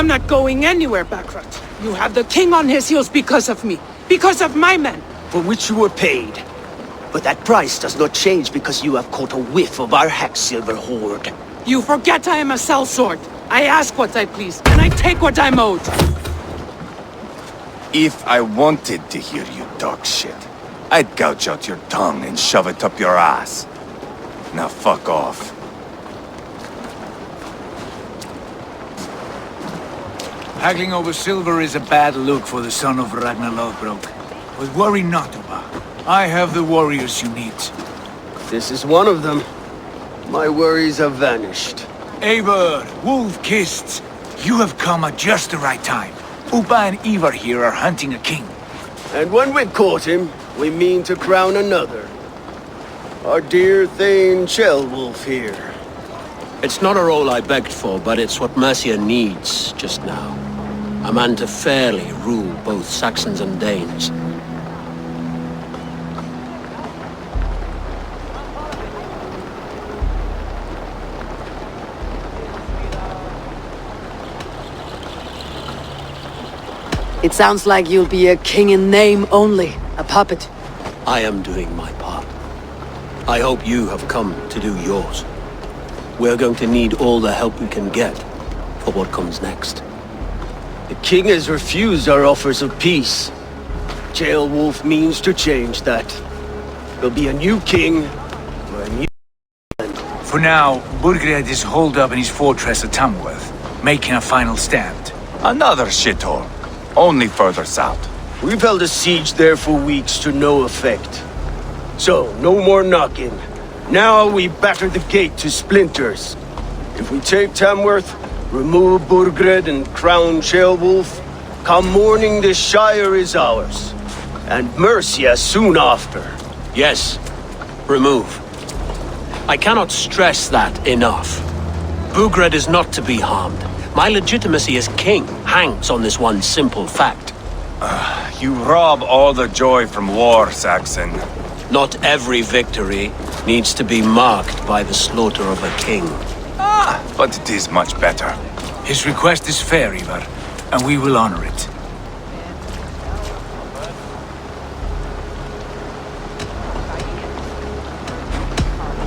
I'm not going anywhere, Backrot. You have the king on his heels because of me. Because of my men. For which you were paid. But that price does not change because you have caught a whiff of our Hacksilver hoard. You forget I am a sellsword. I ask what I please, and I take what I'm owed. If I wanted to hear you talk shit, I'd gouge out your tongue and shove it up your ass. Now fuck off. Haggling over silver is a bad look for the son of Ragnar Lothbrok. But worry not, Uba. I have the warriors you need. This is one of them. My worries have vanished. Eivor, Wolf-Kissed, you have come at just the right time. Uba and Ivar here are hunting a king. And when we've caught him, we mean to crown another. Our dear Thane Ceolwulf here. It's not a role I begged for, but it's what Mercia needs just now. A man to fairly rule both Saxons and Danes. It sounds like you'll be a king in name only, a puppet. I am doing my part. I hope you have come to do yours. We're going to need all the help we can get for what comes next. The king has refused our offers of peace. Ceolwulf means to change that. There'll be a new king for a new... For now, Burgred is holed up in his fortress at Tamworth, making a final stand. Another shithole. Only further south. We've held a siege there for weeks to no effect. So, no more knocking. Now we batter the gate to splinters. If we take Tamworth, remove Burgred and crown Ceolwulf, come morning the Shire is ours. And Mercia soon after. Yes, remove. I cannot stress that enough. Burgred is not to be harmed. My legitimacy as king hangs on this one simple fact. You rob all the joy from war, Saxon. Not every victory needs to be marked by the slaughter of a king. But it is much better. His request is fair, Ivar, and we will honor it.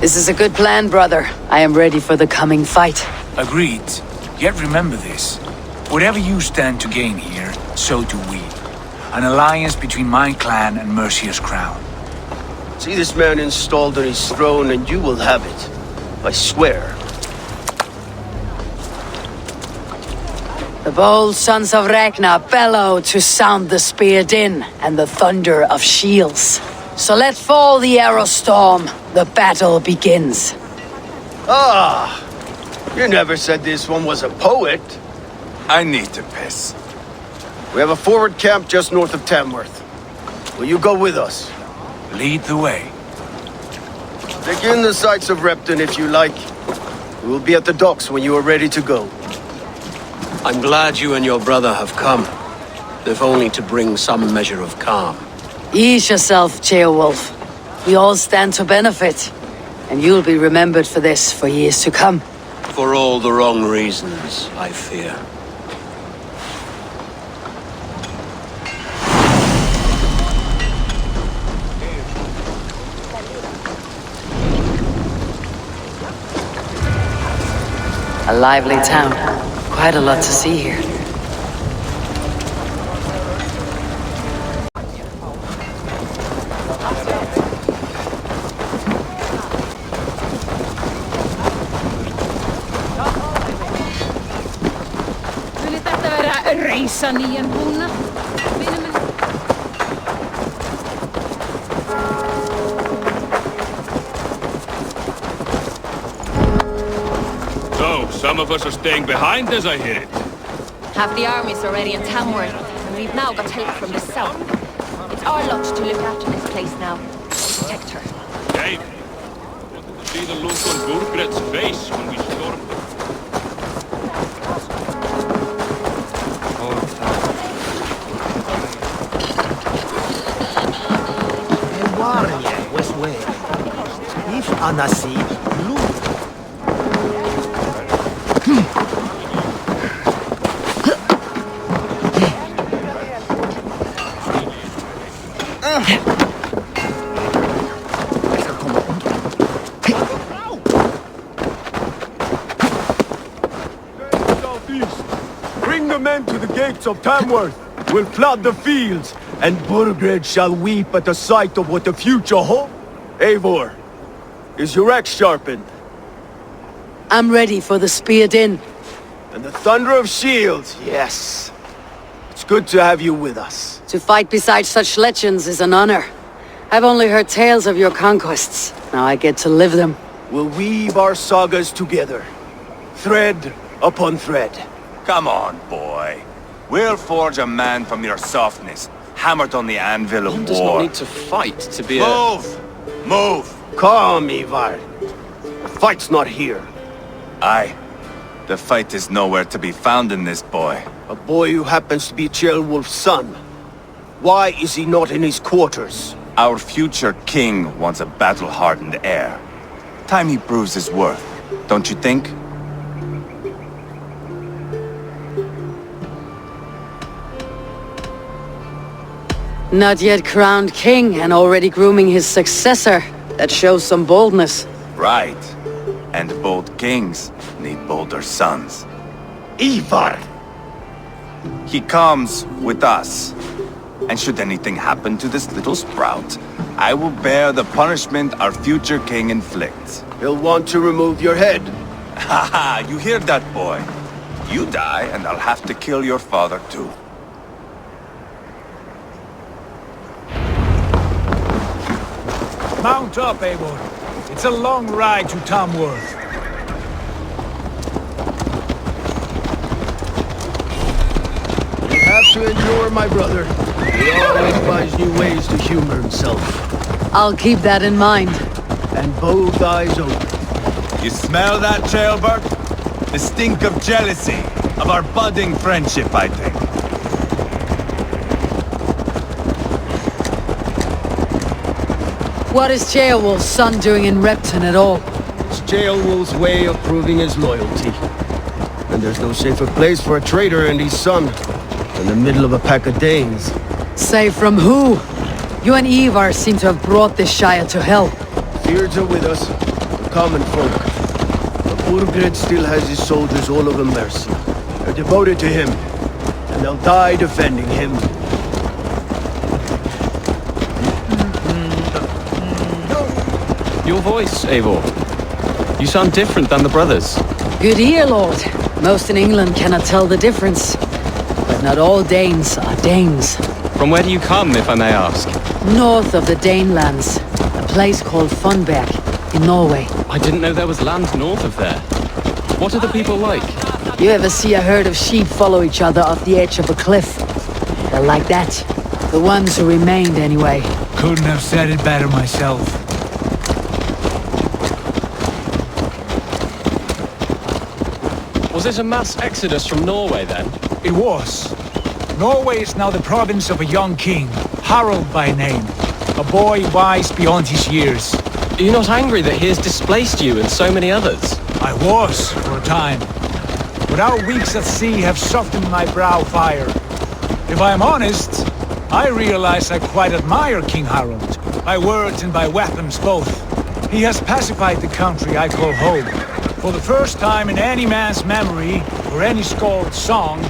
This is a good plan, brother. I am ready for the coming fight. Agreed. Yet remember this. Whatever you stand to gain here, so do we. An alliance between my clan and Mercia's crown. See this man installed on his throne and you will have it. I swear. The bold sons of Ragnar bellow to sound the spear din and the thunder of shields. So let fall the arrow storm. The battle begins. Ah! You never said this one was a poet. I need to piss. We have a forward camp just north of Tamworth. Will you go with us? Lead the way. Take in the sights of Repton if you like. We will be at the docks when you are ready to go. I'm glad you and your brother have come, if only to bring some measure of calm. Ease yourself, Ceolwulf. We all stand to benefit, and you'll be remembered for this for years to come. For all the wrong reasons, I fear. A lively town. Quite a lot to see here. So, some of us are staying behind as I hear it. Half the army's already in Tamworth, and we've now got help from the south. It's our lot to look after this place now. Protect her. Dave, I wanted to see the look on Burgred's face when we stormed. Warrior was well. If Anasi look. men to the gates of Tamworth. We'll flood the fields, and Burgred shall weep at the sight of what the future holds. Eivor, is your axe sharpened? I'm ready for the spear din. And the thunder of shields, yes. It's good to have you with us. To fight beside such legends is an honor. I've only heard tales of your conquests. Now I get to live them. We'll weave our sagas together, thread upon thread. Come on, boy. We'll forge a man from your softness, hammered on the anvil of One war. does not need to fight to be Move! Move! Calm, Ivar. The fight's not here. Aye. The fight is nowhere to be found in this boy. A boy who happens to be Ceolwulf's son. Why is he not in his quarters? Our future king wants a battle-hardened heir. Time he proves his worth, don't you think? Not yet crowned king and already grooming his successor. That shows some boldness. Right. And bold kings need bolder sons. Ivar! He comes with us. And should anything happen to this little sprout, I will bear the punishment our future king inflicts. He'll want to remove your head. Haha, you hear that, boy? You die, and I'll have to kill your father, too. Mount up, Eivor. It's a long ride to Tamworth. You have to endure, my brother. He always finds new ways to humor himself. I'll keep that in mind. And both eyes open. You smell that, Jailbird? The stink of jealousy, of our budding friendship, I think. What is Ceolwulf's son doing in Repton at all? It's Ceolwulf's way of proving his loyalty. And there's no safer place for a traitor and his son than the middle of a pack of Danes. Say from who? You and Ivar seem to have brought this Shire to hell. Fears are with us, the common folk. But Burgred still has his soldiers all over mercy. They're devoted to him, and they'll die defending him. Your voice, Eivor. You sound different than the brothers. Good ear, Lord. Most in England cannot tell the difference. But not all Danes are Danes. From where do you come, if I may ask? North of the Danelands. A place called Funberg, in Norway. I didn't know there was land north of there. What are the people like? You ever see a herd of sheep follow each other off the edge of a cliff? They're like that. The ones who remained, anyway. Couldn't have said it better myself. Was it a mass exodus from Norway, then? It was. Norway is now the province of a young king, Harald by name. A boy wise beyond his years. Are you not angry that he has displaced you and so many others? I was, for a time. But our weeks at sea have softened my brow fire. If I am honest, I realize I quite admire King Harald. By words and by weapons both. He has pacified the country I call home. For the first time in any man's memory, or any skald's song,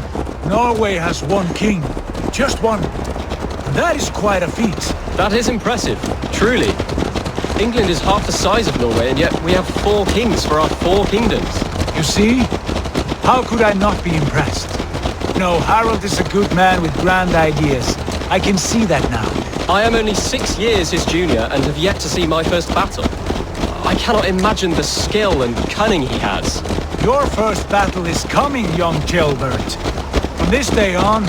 Norway has one king. Just one. And that is quite a feat. That is impressive, truly. England is half the size of Norway, and yet we have 4 kings for our 4 kingdoms. You see? How could I not be impressed? No, Harald is a good man with grand ideas. I can see that now. I am only 6 years his junior and have yet to see my first battle. I cannot imagine the skill and cunning he has. Your first battle is coming, young Gilbert. From this day on,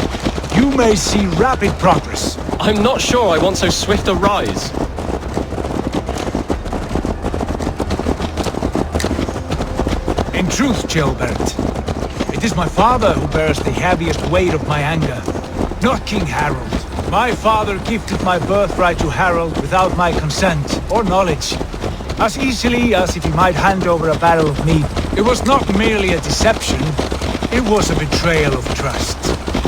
you may see rapid progress. I'm not sure I want so swift a rise. In truth, Gilbert, it is my father who bears the heaviest weight of my anger, not King Harald. My father gifted my birthright to Harald without my consent or knowledge. As easily as if he might hand over a barrel of meat. It was not merely a deception, it was a betrayal of trust.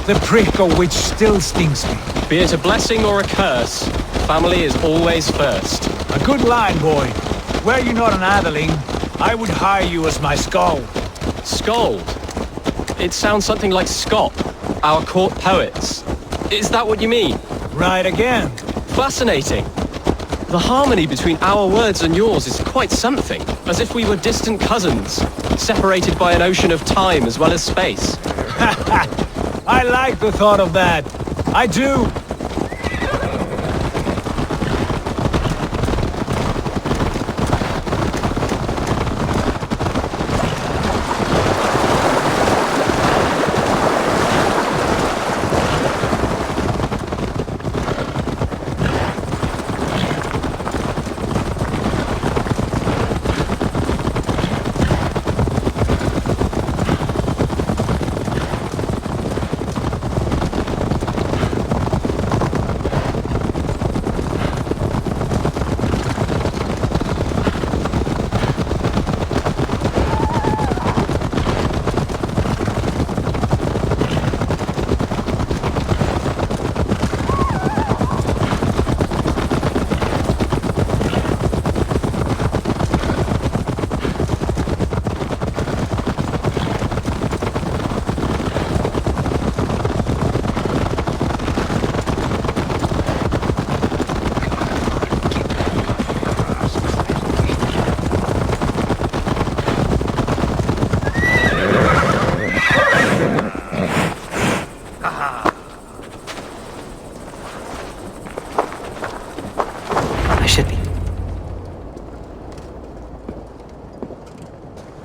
The prick of which still stings me. Be it a blessing or a curse, family is always first. A good line, boy. Were you not an atheling, I would hire you as my skald. Skald? It sounds something like Scot. our court poets. Is that what you mean? Right again. Fascinating. The harmony between our words and yours is quite something. As if we were distant cousins, separated by an ocean of time as well as space. I like the thought of that. I do.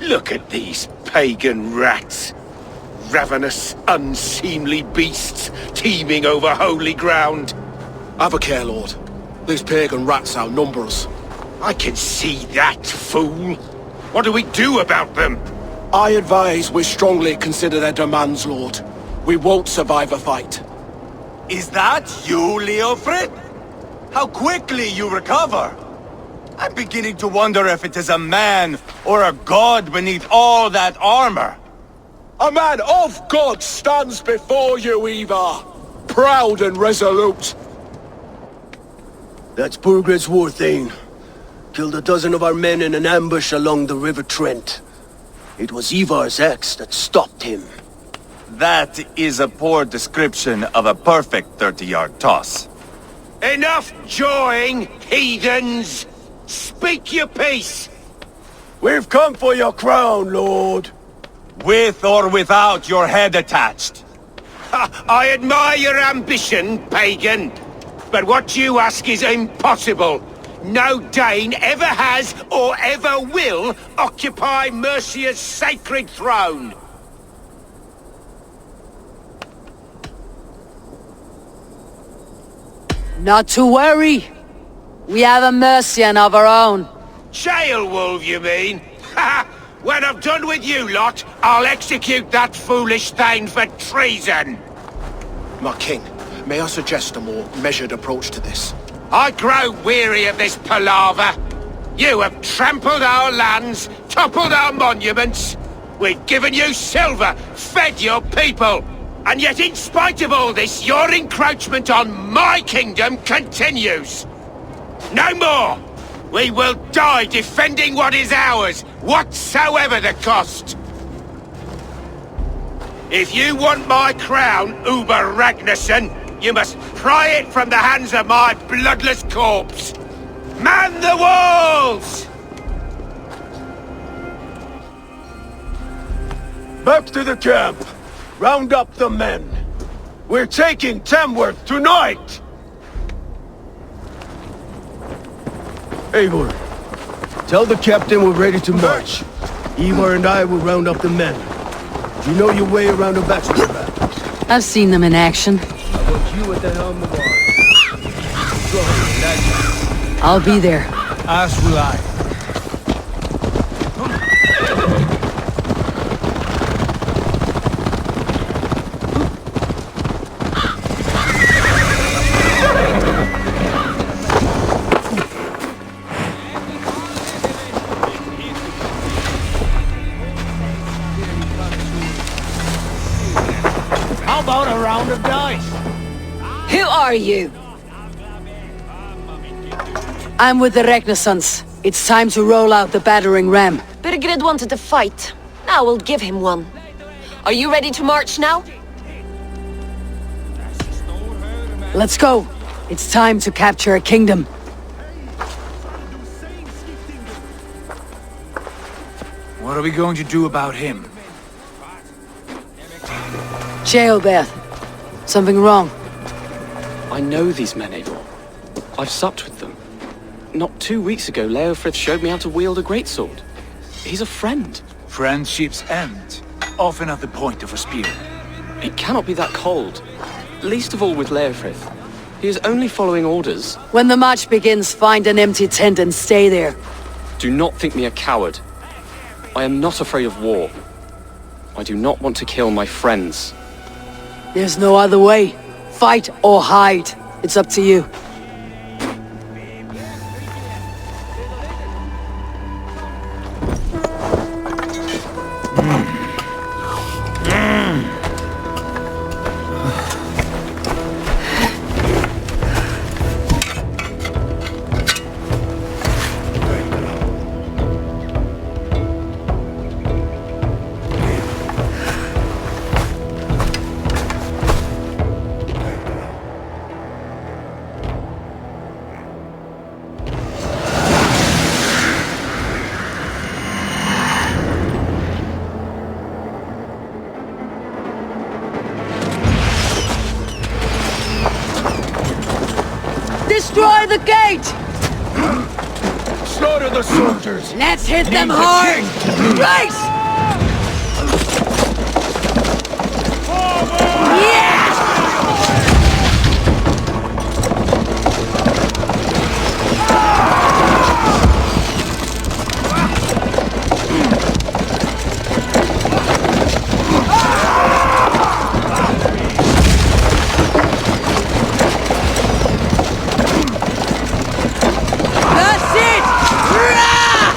Look at these pagan rats. Ravenous, unseemly beasts teeming over holy ground. Have a care, Lord. These pagan rats outnumber us. I can see that, fool. What do we do about them? I advise we strongly consider their demands, Lord. We won't survive a fight. Is that you, Leofrid? How quickly you recover! I'm beginning to wonder if it is a man or a god beneath all that armor. A man of God stands before you, Eva. Proud and resolute. That's Burgred's war thane. Killed a dozen of our men in an ambush along the River Trent. It was Ivar's axe that stopped him. That is a poor description of a perfect 30-yard toss. Enough jawing, heathens! Speak your piece! We've come for your crown, Lord. With or without your head attached. I admire your ambition, pagan. But what you ask is impossible. No Dane ever has or ever will occupy Mercia's sacred throne. Not to worry. We have a Mercian of our own. Jail wolf, you mean? Ha! When I'm done with you lot, I'll execute that foolish thing for treason. My king, may I suggest a more measured approach to this? I grow weary of this palaver. You have trampled our lands, toppled our monuments. We've given you silver, fed your people. And yet in spite of all this, your encroachment on my kingdom continues. No more! We will die defending what is ours, whatsoever the cost. If you want my crown, Uber Ragnarsson, you must pry it from the hands of my bloodless corpse. Man the walls! Back to the camp. Round up the men. We're taking Tamworth tonight! Eivor, tell the captain we're ready to march. Eivor and I will round up the men. You know your way around a battlefield. I've seen them in action. I want you at the helm of ours. I'll be there. As will I. How about a round of dice? Who are you? I'm with the Ragnarsons. It's time to roll out the battering ram. Burgred wanted to fight. Now we'll give him one. Are you ready to march now? Let's go. It's time to capture a kingdom. What are we going to do about him? Jailbirth. Something wrong. I know these men, Eivor. I've supped with them. Not 2 weeks ago, Leofrith showed me how to wield a greatsword. He's a friend. Friendships end, often at the point of a spear. It cannot be that cold. Least of all with Leofrith. He is only following orders. When the march begins, find an empty tent and stay there. Do not think me a coward. I am not afraid of war. I do not want to kill my friends. There's no other way. Fight or hide. It's up to you. Destroy the gate! Slaughter the soldiers! Let's hit them hard! Race! Yes! That's it! Rah!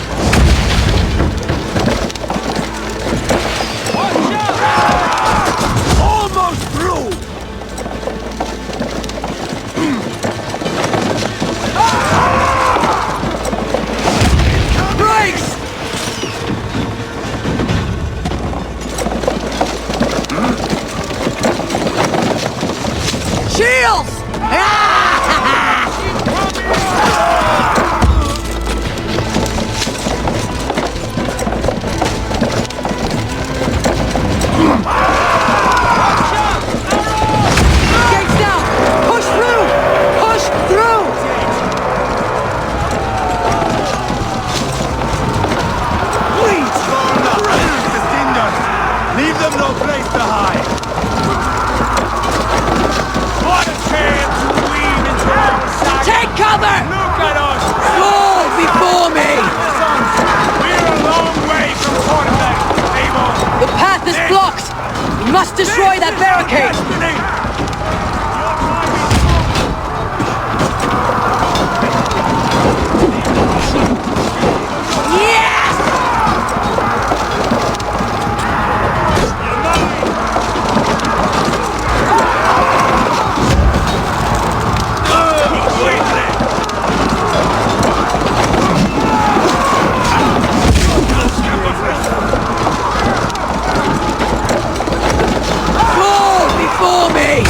Almost through! Brakes! Shields! Gates down! Push through! Push through! Please! The cinders! Leave them no place to hide! What a chance to weave into our saga! Take cover! Look at us! Fall before me! Sons, we're a long way from Fortnite, Eivor! The path is blocked! We must destroy that barricade! Destiny! Yes! Fall before me!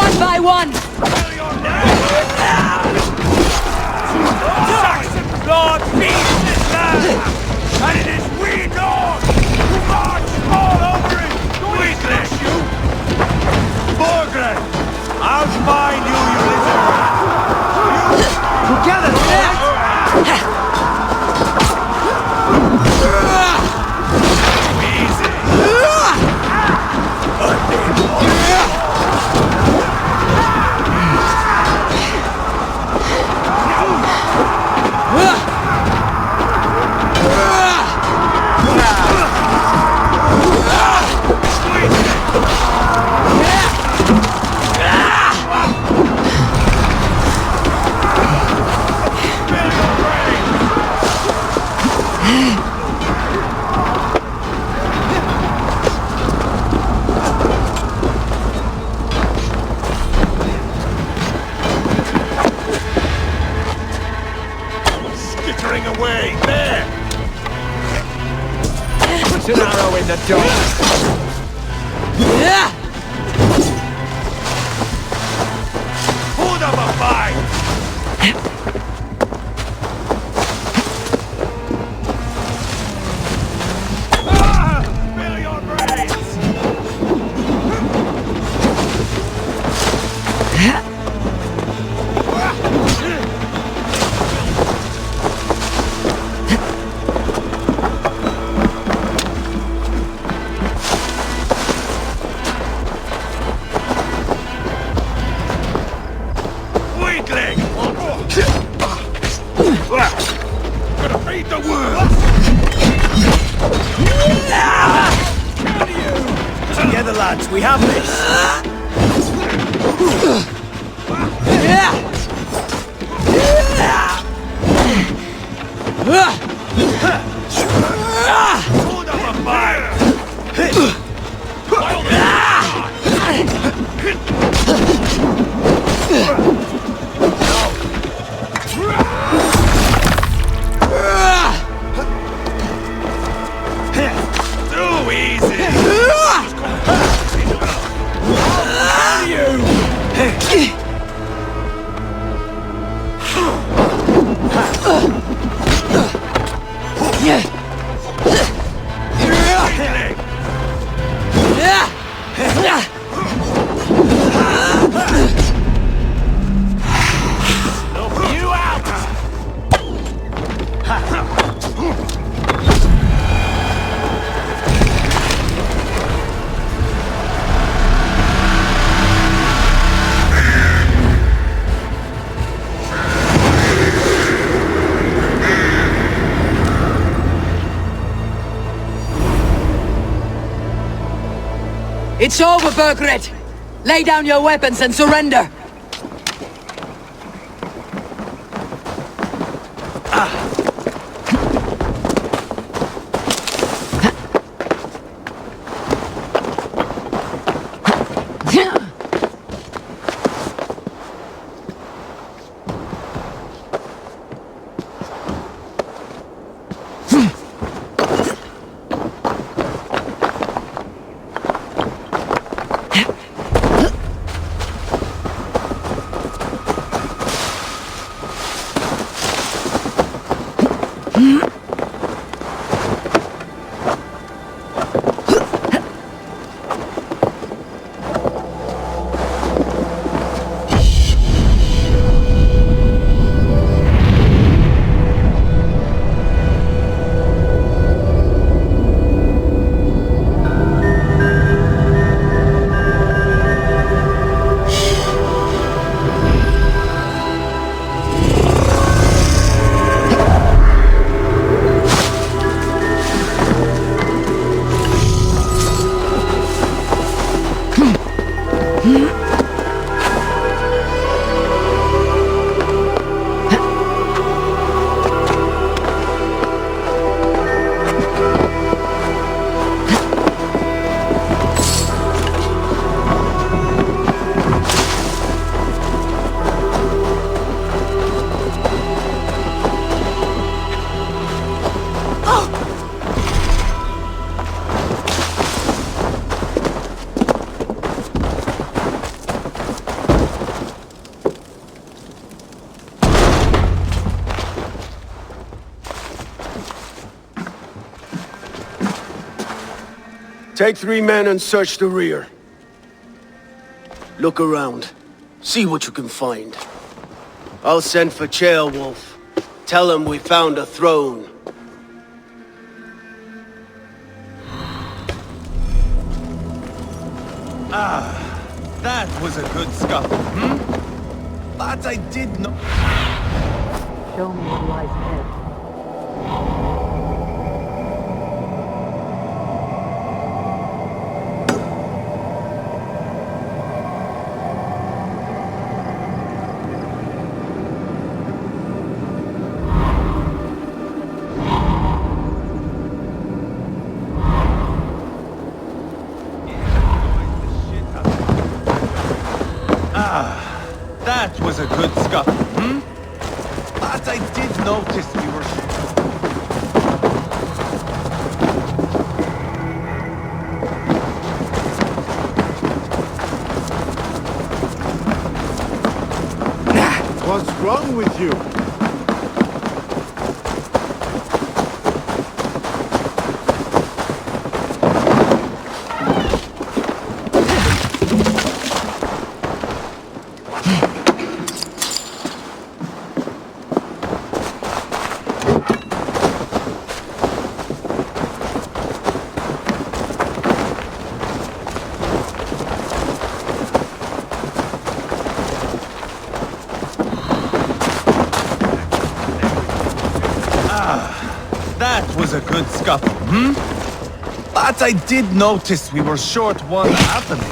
One by one! Saxon blood feeds this land! And it is we North who march all over it! We bless you! Borgren! I'll find you, you little rat! Together, easy! Skittering away, there! Put an arrow in the dog. Put up a fight! Fill your brains! Weakling! Gonna feed the world! Together, lads, we have this! Hold up a fire! Too easy! You out! It's over, Burgred! Lay down your weapons and surrender! Take 3 men and search the rear. Look around. See what you can find. I'll send for Wolf. Tell him we found a throne. That was a good scuffle, hmm? But I did not... Show me what lies ahead. That was a good scuffle, hmm? But I did notice we were... What's wrong with you? That was a good scuffle, hmm? But I did notice we were short one happening.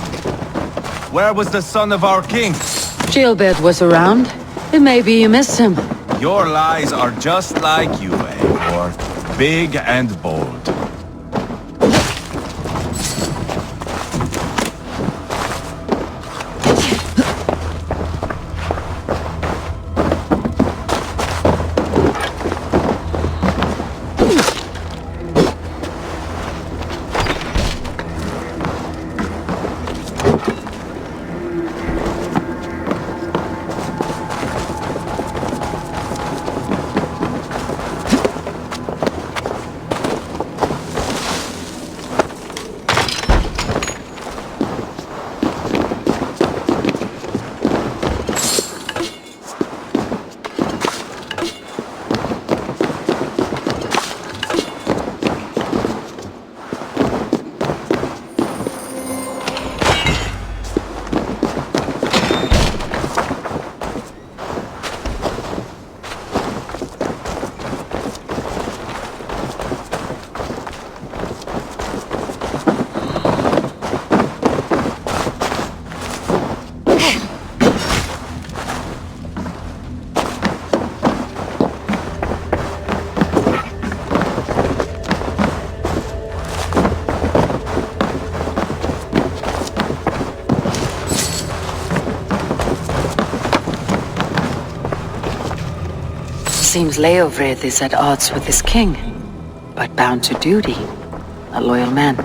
Where was the son of our king? Gilbert was around. It may be you missed him. Your lies are just like you, Eivor. Big and bold. Seems Leofred is at odds with his king, but bound to duty. A loyal man.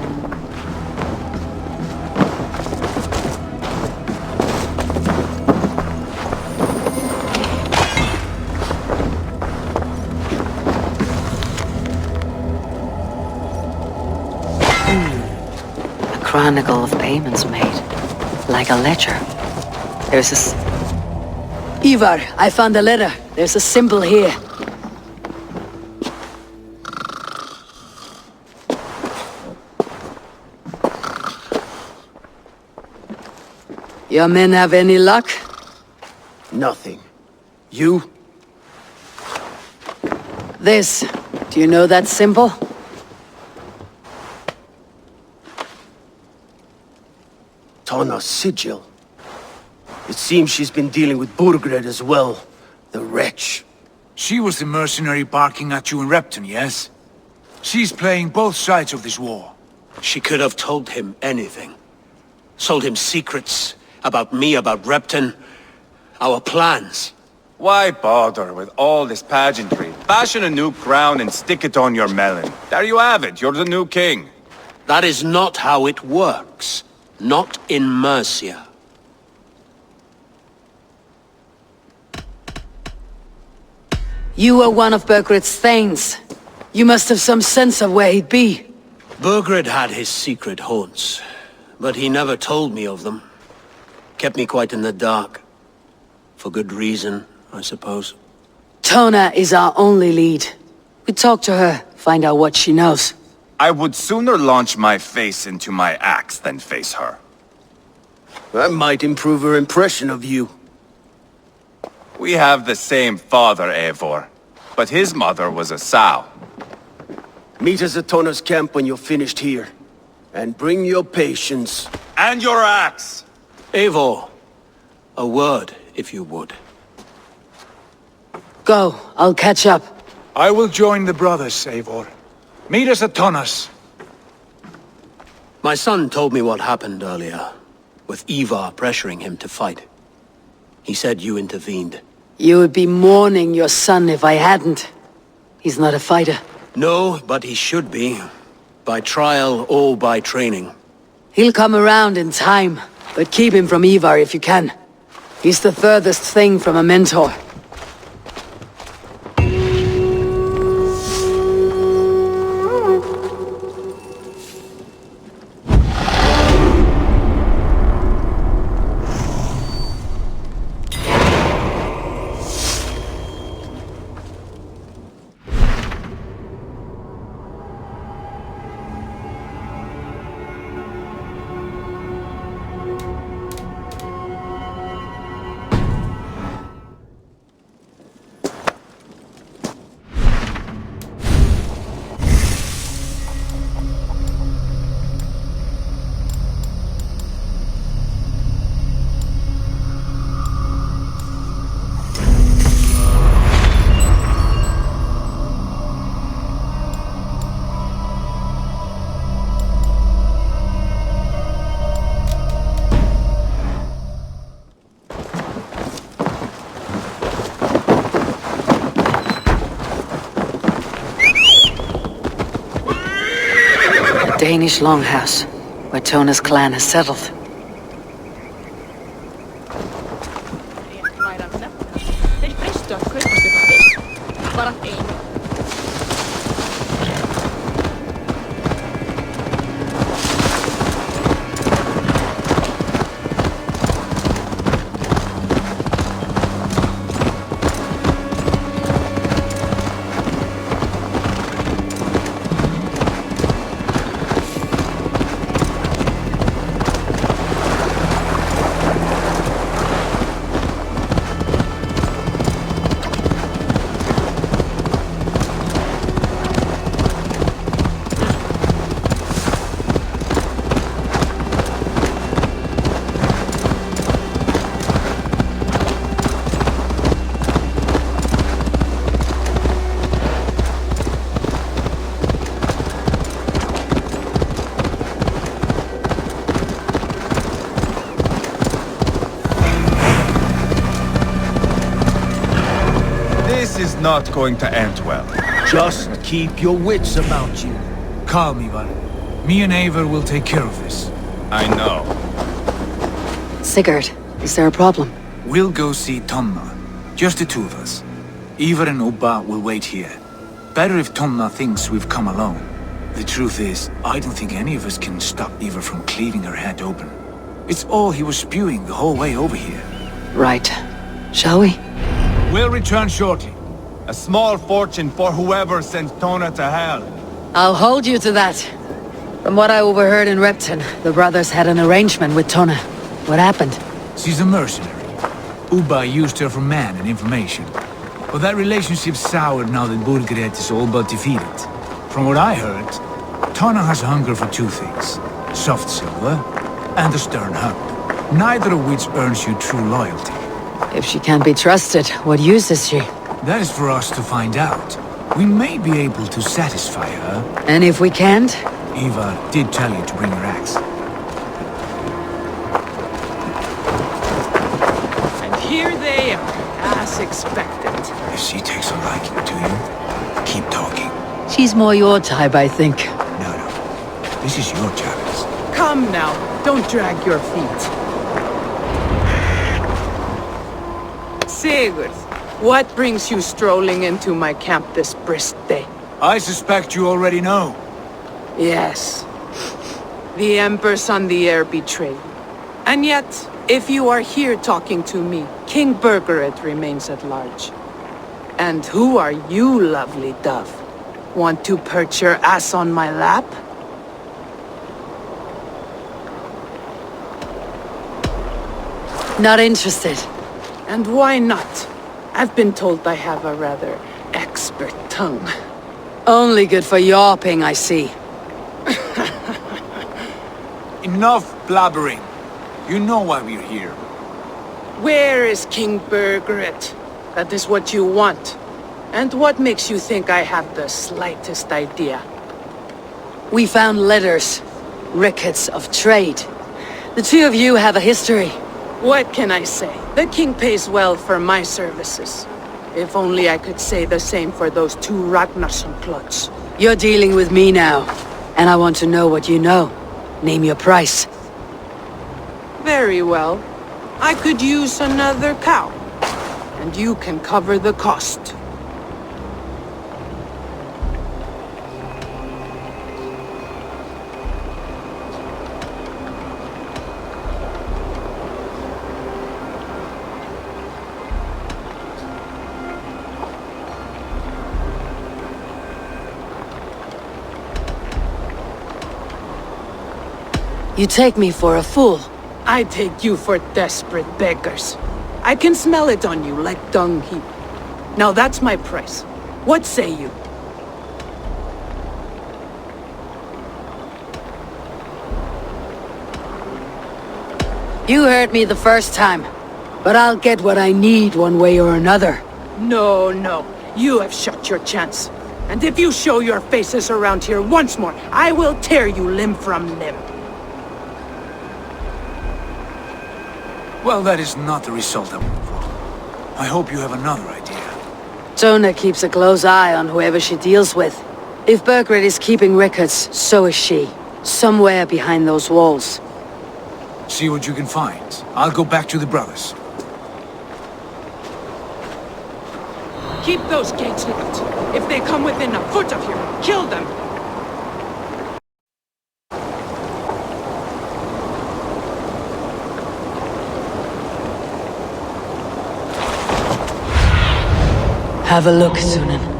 A chronicle of payments made. Like a ledger. There's a... Ivar, I found a letter. There's a symbol here. Your men have any luck? Nothing. You? This. Do you know that symbol? Tana's sigil. It seems she's been dealing with Burgred as well. The wretch. She was the mercenary barking at you in Repton, yes? She's playing both sides of this war. She could have told him anything. Sold him secrets about me, about Repton, our plans. Why bother with all this pageantry? Fashion a new crown and stick it on your melon. There you have it, you're the new king. That is not how it works. Not in Mercia. You were one of Burgred's thanes. You must have some sense of where he'd be. Burgred had his secret haunts, but he never told me of them. Kept me quite in the dark. For good reason, I suppose. Tona is our only lead. We talk to her, find out what she knows. I would sooner launch my face into my axe than face her. That might improve her impression of you. We have the same father, Eivor, but his mother was a sow. Meet us at Tona's camp when you're finished here. And bring your patience. And your axe! Eivor, a word, if you would. Go, I'll catch up. I will join the brothers, Eivor. Meet us at Tona's. My son told me what happened earlier, with Ivar pressuring him to fight. He said you intervened. You would be mourning your son if I hadn't. He's not a fighter. No, but he should be. By trial or by training. He'll come around in time, but keep him from Ivar if you can. He's the furthest thing from a mentor. Danish longhouse, where Tona's clan has settled. This is not going to end well. Just keep your wits about you. Calm, Ivar. Me and Eivor will take care of this. I know. Sigurd, is there a problem? We'll go see Tonna. Just the two of us. Ivar and Ubba will wait here. Better if Tonna thinks we've come alone. The truth is, I don't think any of us can stop Ivar from cleaving her head open. It's all he was spewing the whole way over here. Right. Shall we? We'll return shortly. A small fortune for whoever sends Tona to hell. I'll hold you to that. From what I overheard in Repton, the brothers had an arrangement with Tona. What happened? She's a mercenary. Ubba used her for man and information. But that relationship soured now that Burgred is all but defeated. From what I heard, Tona has a hunger for two things. Soft silver and a stern hub. Neither of which earns you true loyalty. If she can't be trusted, what use is she? That is for us to find out. We may be able to satisfy her. And if we can't? Ivar did tell you to bring your axe. And here they are, as expected. If she takes a liking to you, keep talking. She's more your type, I think. No. This is your challenge. Come now, don't drag your feet. Sigurd, what brings you strolling into my camp this brisk day? I suspect you already know. Yes. The Empress on the air betrayed. And yet, if you are here talking to me, King Bergeret remains at large. And who are you, lovely dove? Want to perch your ass on my lap? Not interested. And why not? I've been told I have a rather expert tongue. Only good for yawping, I see. Enough blabbering. You know why we're here. Where is King Bergeret? That is what you want. And what makes you think I have the slightest idea? We found letters. Records of trade. The two of you have a history. What can I say? The king pays well for my services. If only I could say the same for those two Ragnarsson clots. You're dealing with me now. And I want to know what you know. Name your price. Very well. I could use another cow. And you can cover the cost. You take me for a fool. I take you for desperate beggars. I can smell it on you like dung heap. Now that's my price. What say you? You heard me the first time. But I'll get what I need one way or another. No, no. You have shot your chance. And if you show your faces around here once more, I will tear you limb from limb. Well, that is not the result I want for. I hope you have another idea. Tona keeps a close eye on whoever she deals with. If Bergeret is keeping records, so is she. Somewhere behind those walls. See what you can find. I'll go back to the brothers. Keep those gates locked. If they come within a foot of here, kill them! Have a look, Sunan.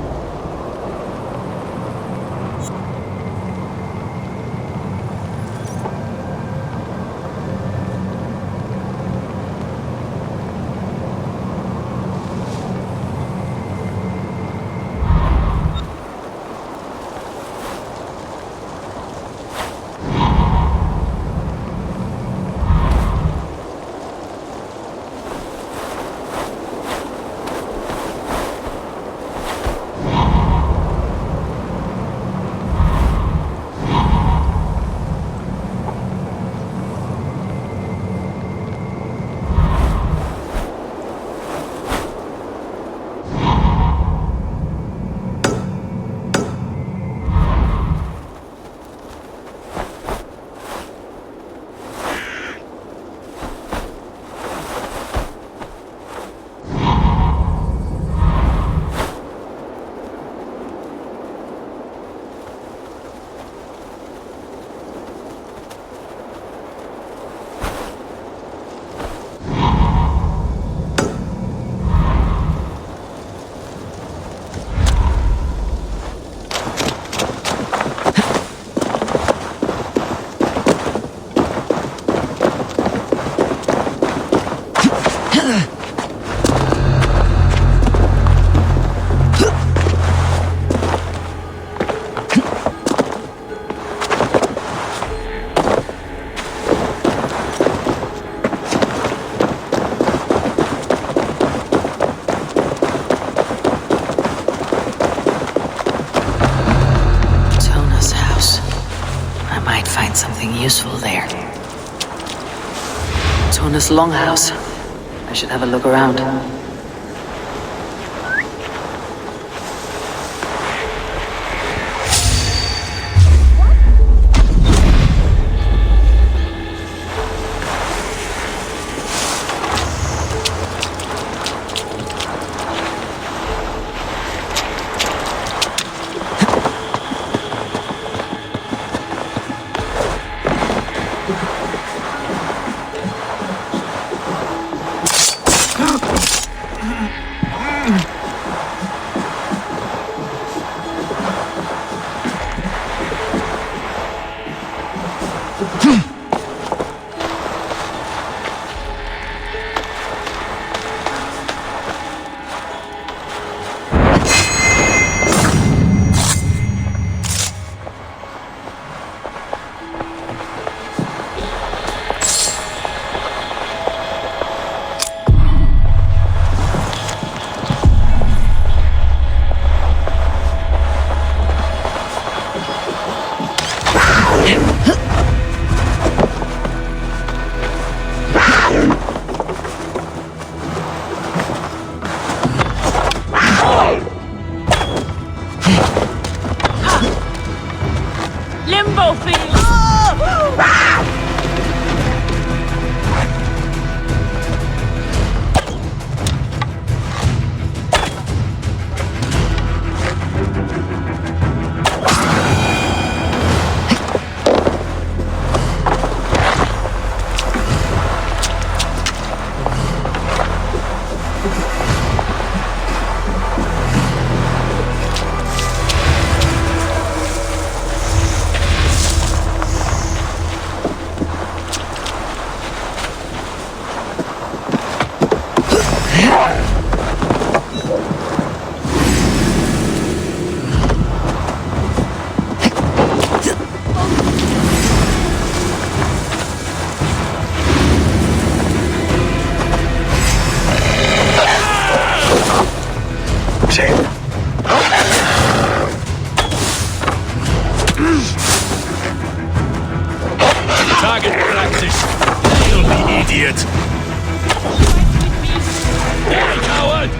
Useful there. Tona's longhouse. I should have a look around. Target practice. Nail the idiot. Hey, coward!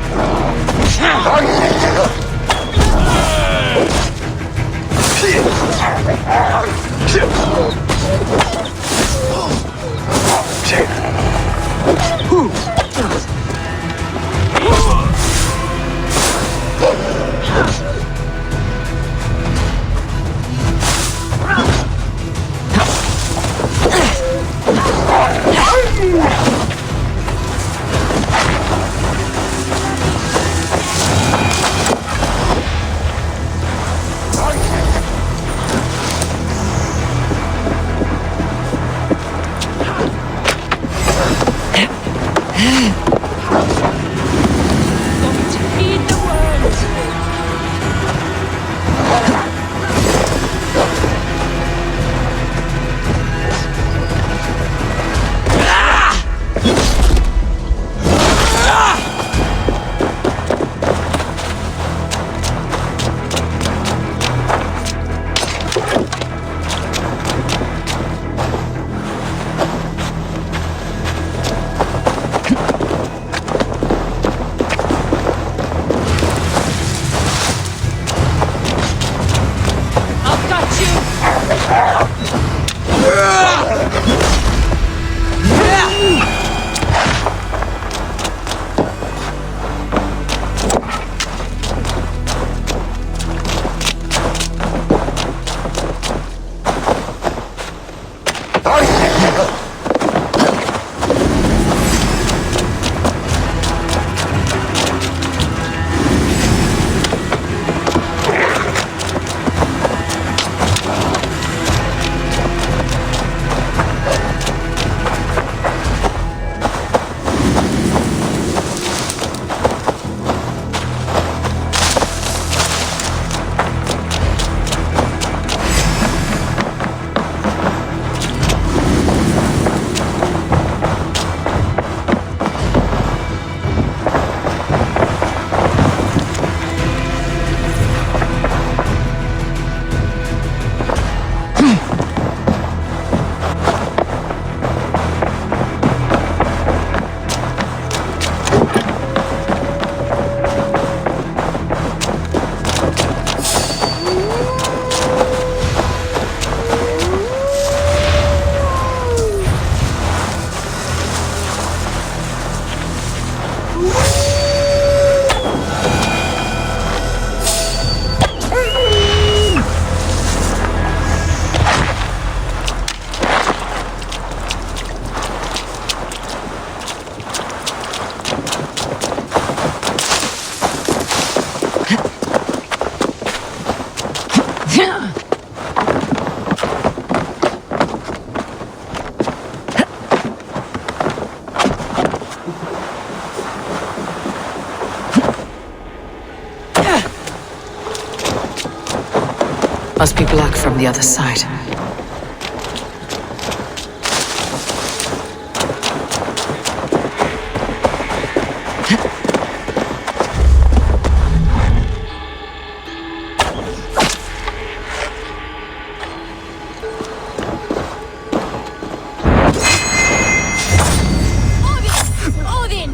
Must be blocked from the other side. Odin!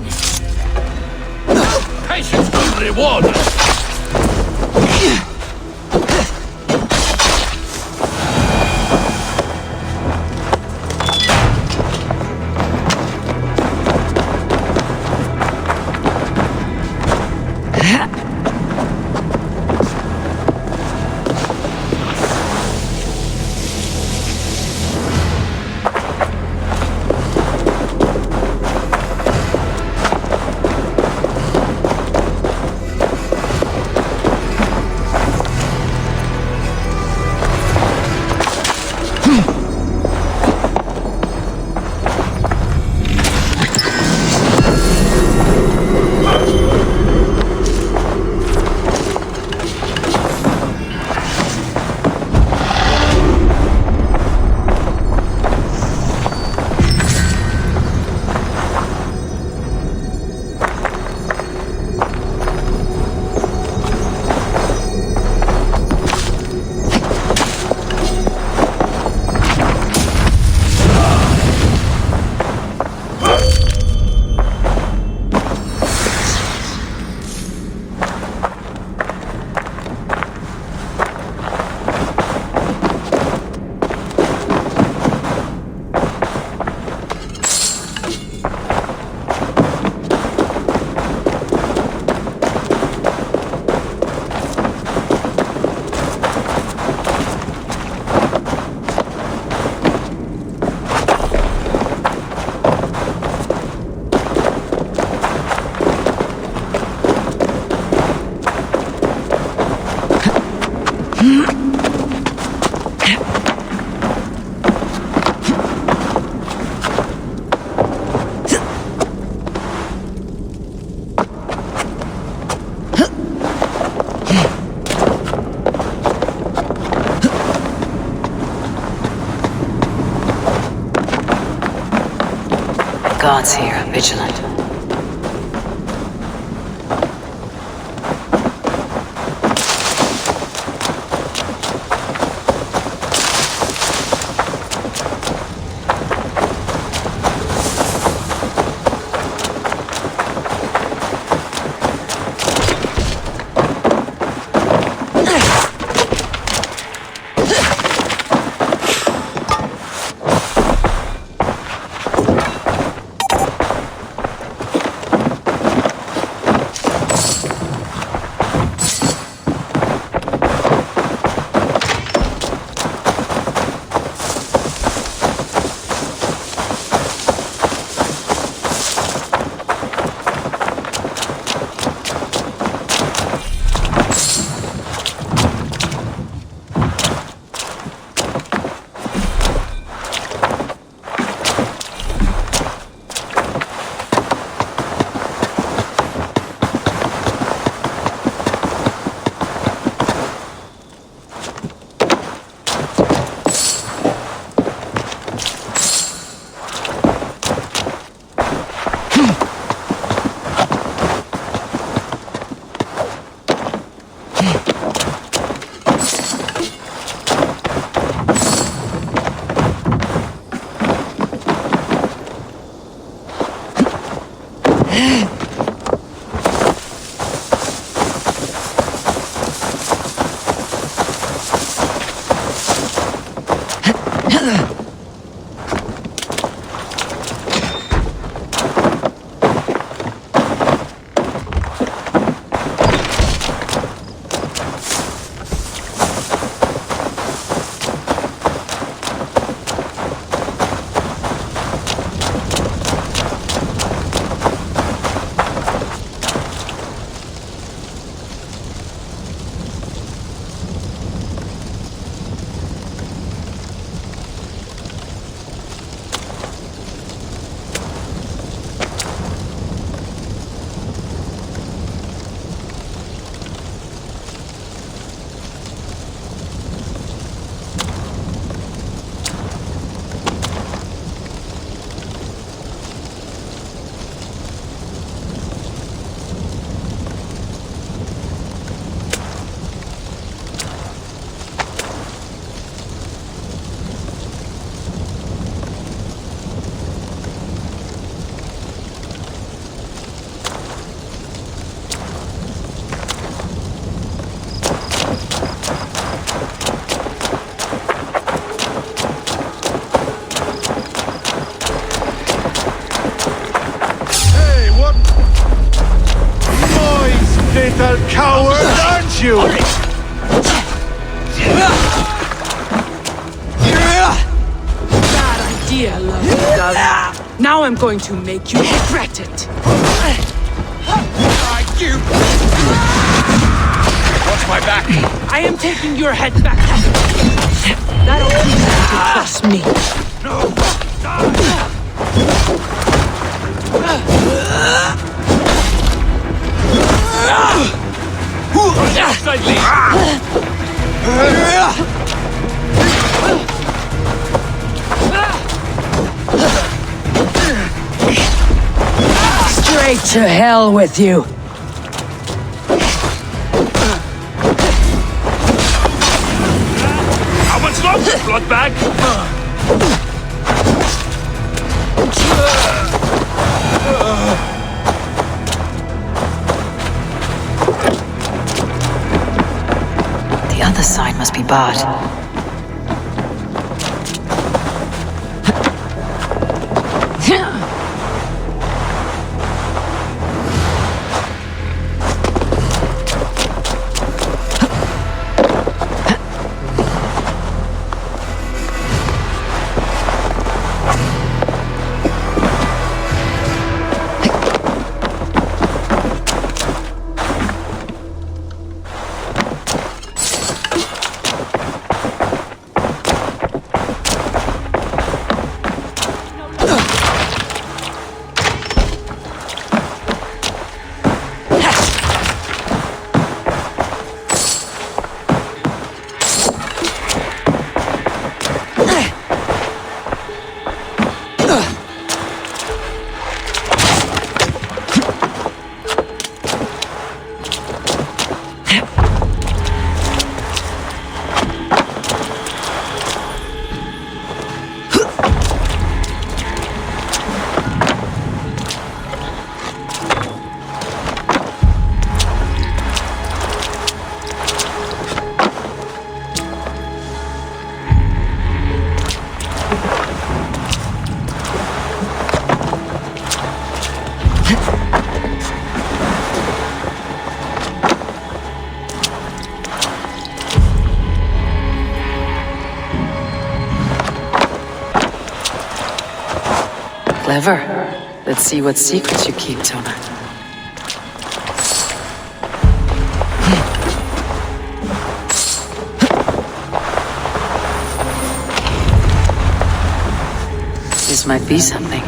Patience will reward us. guards here are vigilant. Little coward, aren't you? Bad idea, lovely dove. Now I'm going to make you regret it. Watch my back. I am taking your head back. That'll teach you to trust me. No. Straight to hell with you. How much longer, bloodbag? The other side must be barred. Clever. Let's see what secrets you keep, Tona. This might be something.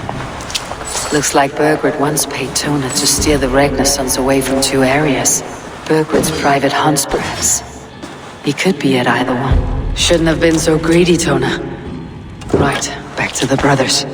Looks like Burgred once paid Tona to steer the Ragnar sons away from 2 areas. Burgred's private hunts, perhaps. He could be at either one. Shouldn't have been so greedy, Tona. Right, back to the brothers.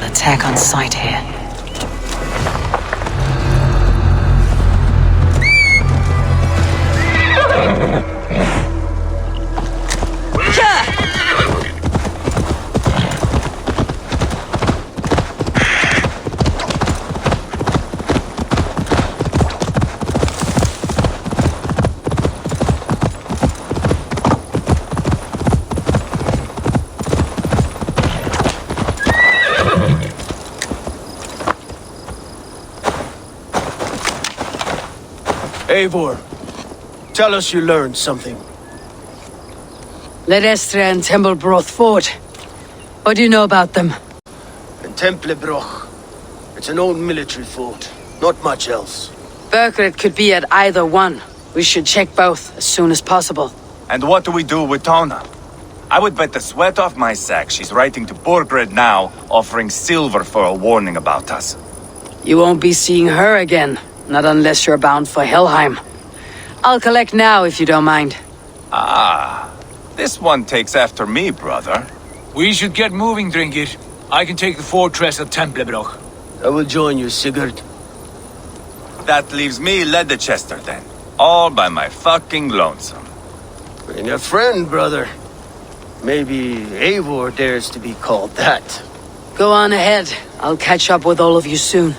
Attack on sight here. Eivor, tell us you learned something. Ledecestrescire and Templebroth fought. What do you know about them? And Templebroch. It's an old military fort. Not much else. Burgred could be at either one. We should check both as soon as possible. And what do we do with Tona? I would bet the sweat off my sack she's writing to Burgred now, offering silver for a warning about us. You won't be seeing her again. Not unless you're bound for Helheim. I'll collect now if you don't mind. Ah, this one takes after me, brother. We should get moving, Drinkit. I can take the fortress of Templebroch. I will join you, Sigurd. That leaves me Ledecestrescire then. All by my fucking lonesome. Bring a friend, brother. Maybe Eivor dares to be called that. Go on ahead. I'll catch up with all of you soon.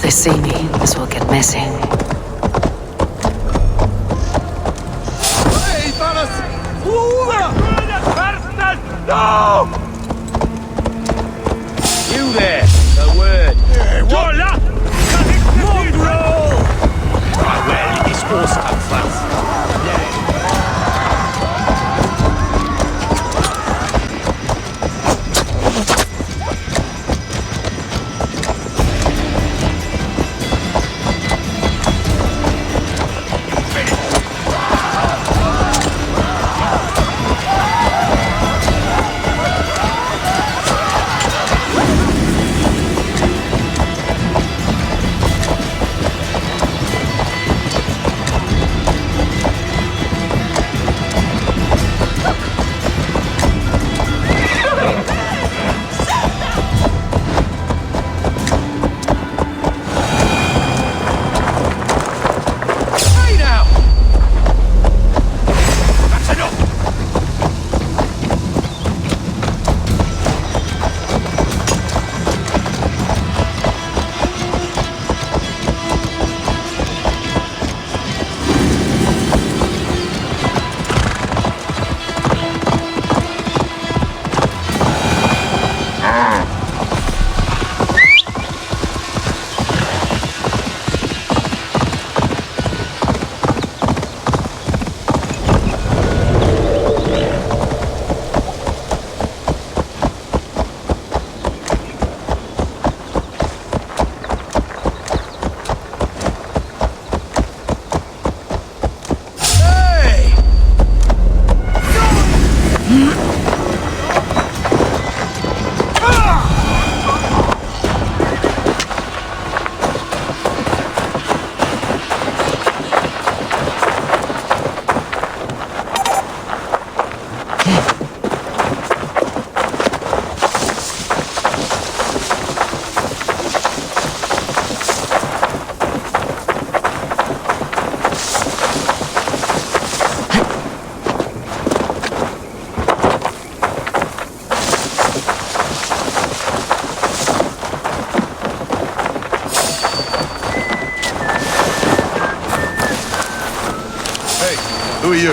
they see me, this will get messy. No! You there, a word. Mongrel! Where did this horse come from? Who are you?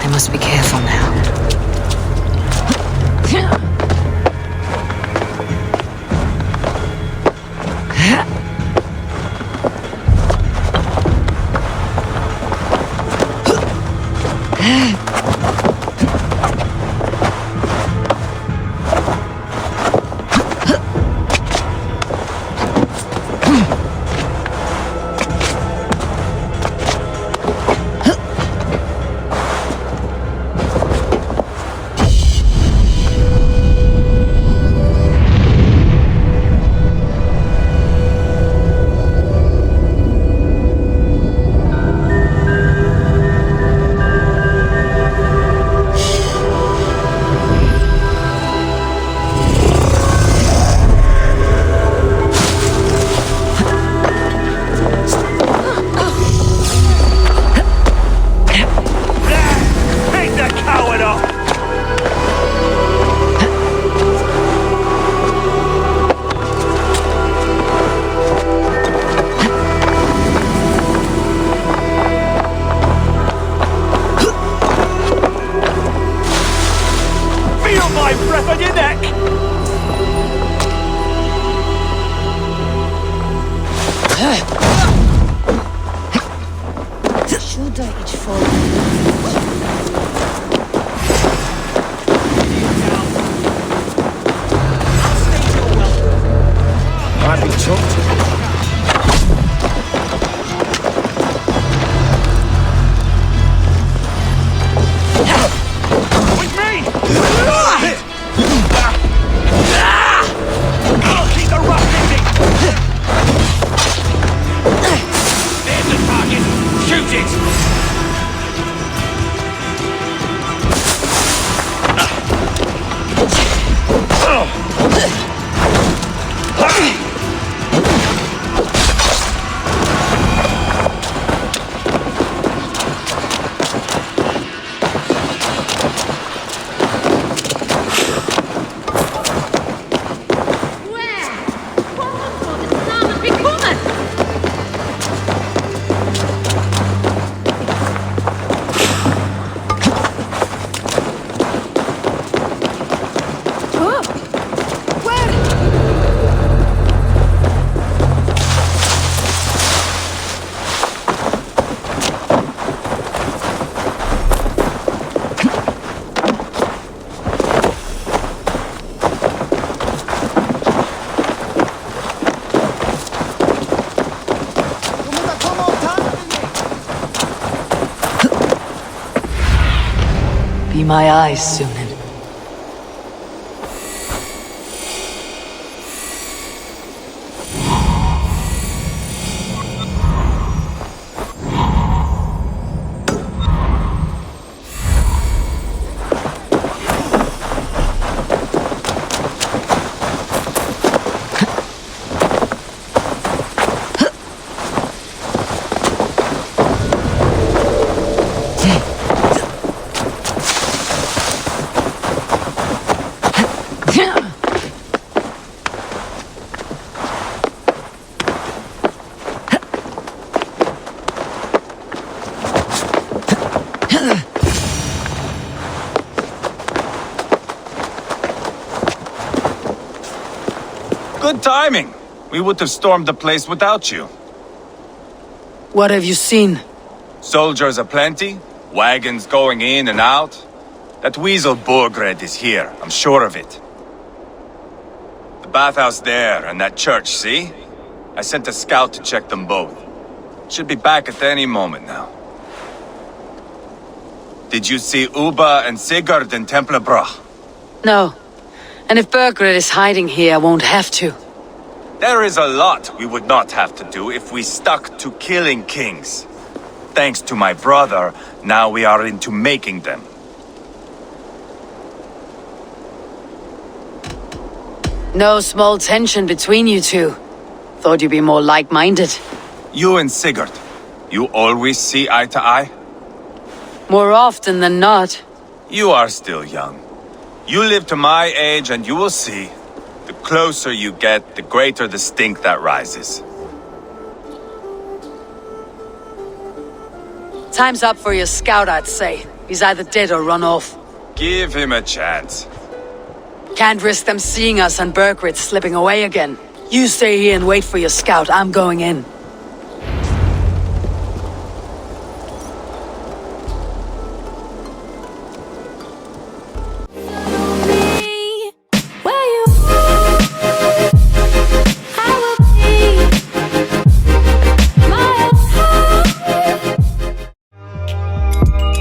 I must be careful now. Be my eyes, Sunan. Good timing. We would have stormed the place without you. What have you seen? Soldiers aplenty, wagons going in and out. That weasel Burgred is here, I'm sure of it. The bathhouse there and that church, see? I sent a scout to check them both. Should be back at any moment now. Did you see Uba and Sigurd in Templebrach? No. And if Burgred is hiding here, I won't have to. There is a lot we would not have to do if we stuck to killing kings. Thanks to my brother, now we are into making them. No small tension between you two. Thought you'd be more like-minded. You and Sigurd, you always see eye to eye? More often than not. You are still young. You live to my age and you will see. The closer you get, the greater the stink that rises. Time's up for your scout, I'd say. He's either dead or run off. Give him a chance. Can't risk them seeing us and Burgred slipping away again. You stay here and wait for your scout. I'm going in.